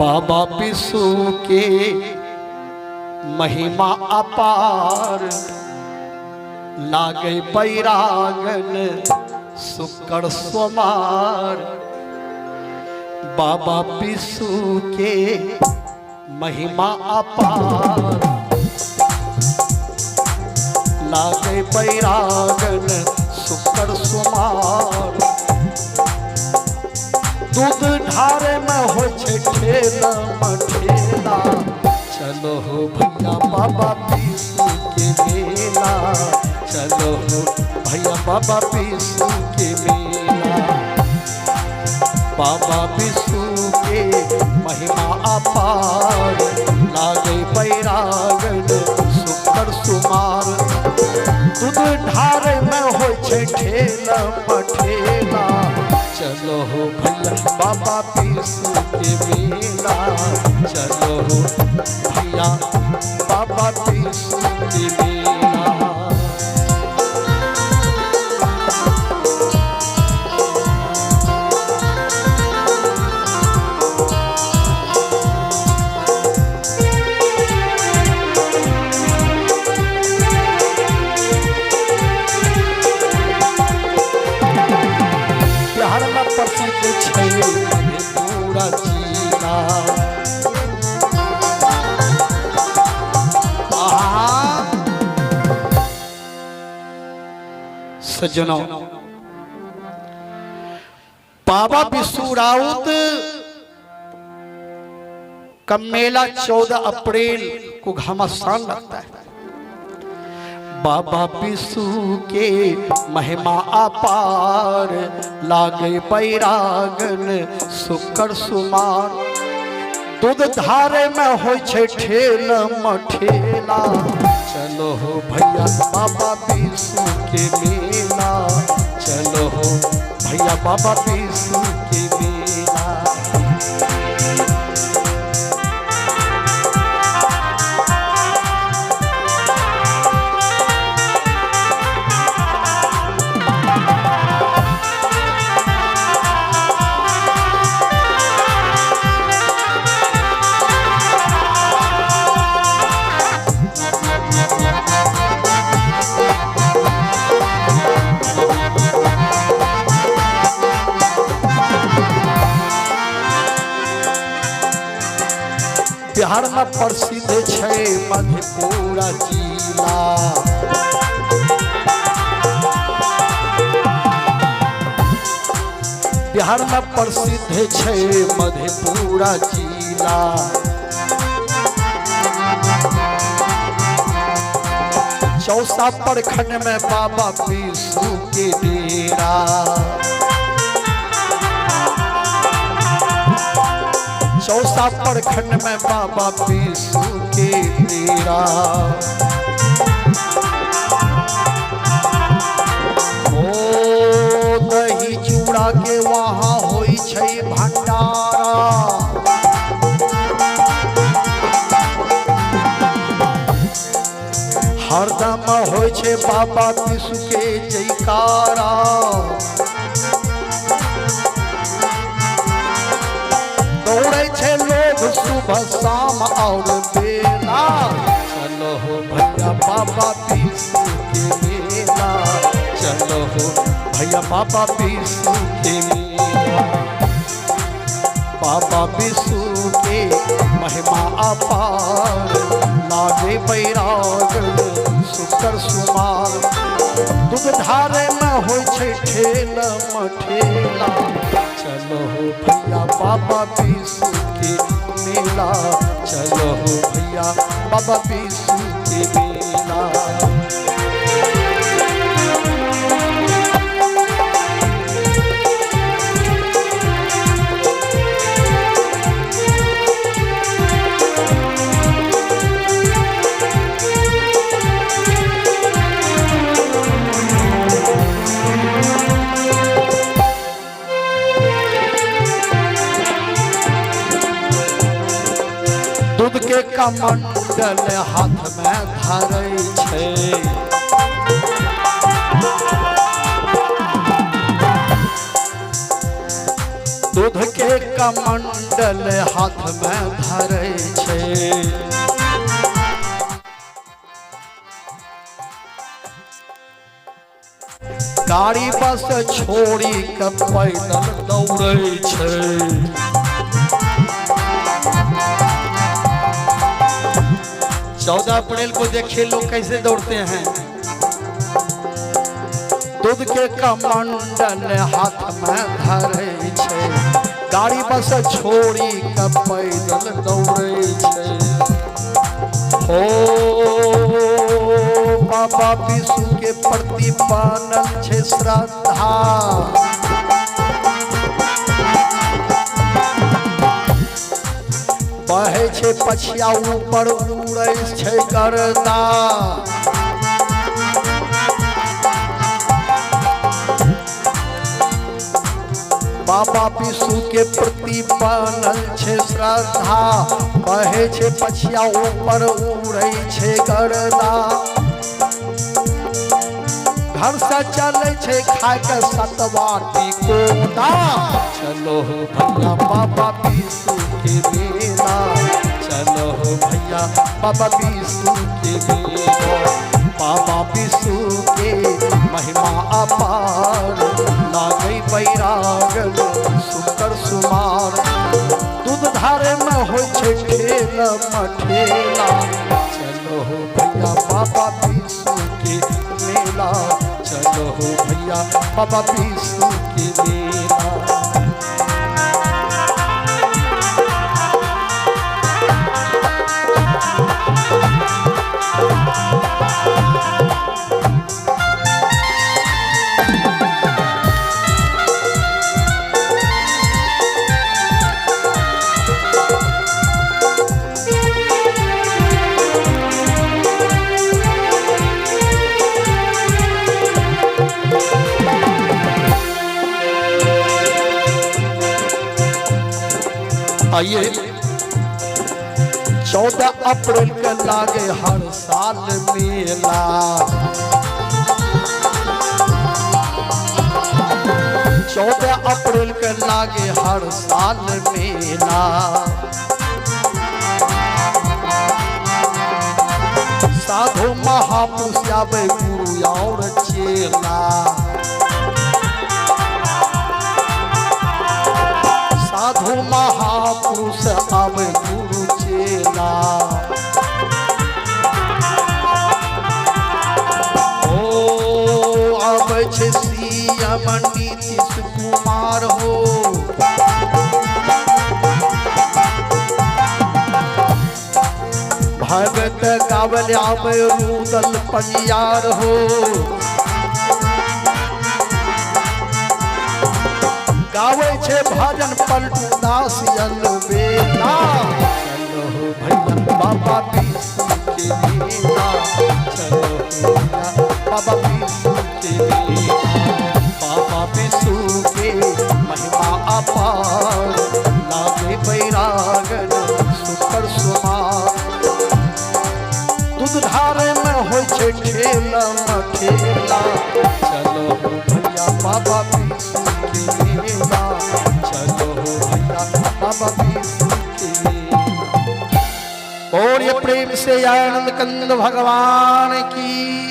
बाबा विष्णु के महिमा अपार, लागे बैरागन शुक्र सोमार। बाबा विष्णु के महिमा अपार, लागे बैरागन शुक्र सोमार। दूध ढारे में हो ठेला मठेला, चलो हो भैया बाबा विष्णु के मेला, चलो हो भैया बाबा विष्णु के मेला। बाबा विष्णु के महिमा अपार, लागे बैरागन शुक्र सुमार। दूध ढारे में हो ठेला मठेला, चलो हो भैया बाबा विष्णु के मेला, चलो हो भैया बाबा विष्णु के मेला। बिहार में प्रसिद्ध छै मधेपुरा जिला। सज्जनों, बाबा विष्णु राउत का मेला 14 अप्रैल को घमासान लगता है। बाबा विष्णु के महिमा अपार, लागे बैरागन शुक्र सुमार। दूध धारे में हो ठेला मठेला, चलो हो भैया बाबा विष्णु के मेला, चलो हो भैया बाबा विष्णु के मेला। बिहार में प्रसिद्ध छै मधेपुरा जिला। बिहार में प्रसिद्ध छै मधेपुरा जिला। चौसा प्रखंड में बाबा विष्णु के डेरा। चौसा प्रखंड में बाबा विष्णु के डेरा। ओ दही चूड़ा के वहाँ होई छै भंडारा। हरदम होई छै बाबा विष्णु के जयकारा। दौड़े छे लोग सुबह शाम और बेला, चलो हो भैया बाबा विष्णु के मेला, चलो हो भैया बाबा विष्णु के मेला। बाबा विष्णु के महिमा अपार, लागे बैरागन शुक्र सुमार। दूध धारे में हो ठेला मठेला, चलो हो भैया बाबा विष्णु के मेला, चलो हो भैया बाबा विष्णु के मेला। दूध के कमंडल हाथ में धरै छै, दूध के कमंडल हाथ में धरे छे। गाड़ी बस छोड़ी के पैदल दौड़े छे। 14 अप्रैल को देखिए लोग कैसे दौड़ते हैं। दूध के कमंडल हाथ में धरे छे। गाड़ी बस छोड़ी के पैदल दौड़े छे। हो बाबा विष्णु के प्रति बनल छे श्रद्धा। बहे छे पछिया ऊपर उड़ै छे गर्दा। बाबा विष्णु के प्रति बनल छे श्रद्धा। बहे छे पछिया ऊपर उड़ै छे गर्दा। घर से चले छे खाए के सतवाटी कोना। चलो भैया बाबा विष्णु के मेला। चलो भैया बाबा विष्णु के मेला। बाबा विष्णु के महिमा अपार। लागे बैराग सुकर सुमार। दूध धारे में हो छे खेल मठेला। चलो भैया बाबा विष्णु के मेला। चलो भैया बाबा विष्णु के मेला। आइए 14 अप्रैल के लागे हर साल मेला। 14 अप्रैल के लागे हर साल मेला। साधु महापुरुष आवे गुरु और चेला। साधु महापुरुष आवे गुरु चेला। ओ आवे छे सीएम नीतीश कुमार हो। भगत गावल आवे रुदल पंजार हो। गावे छे भजन पलटू दास अलबेला। चलो भैया बाबा विष्णु के मेला। चलो भैया बाबा विष्णु के मेला। बाबा विष्णु के महिमा अपार। लागे बैरागन सुकर सुमार। दूध धारे में हो छे खेल मठेला। चलो भैया बाबा विष्णु के मेला। चलो भैया बाबा विष्णु के मेला। और ये प्रेम से आनंद कंद भगवान की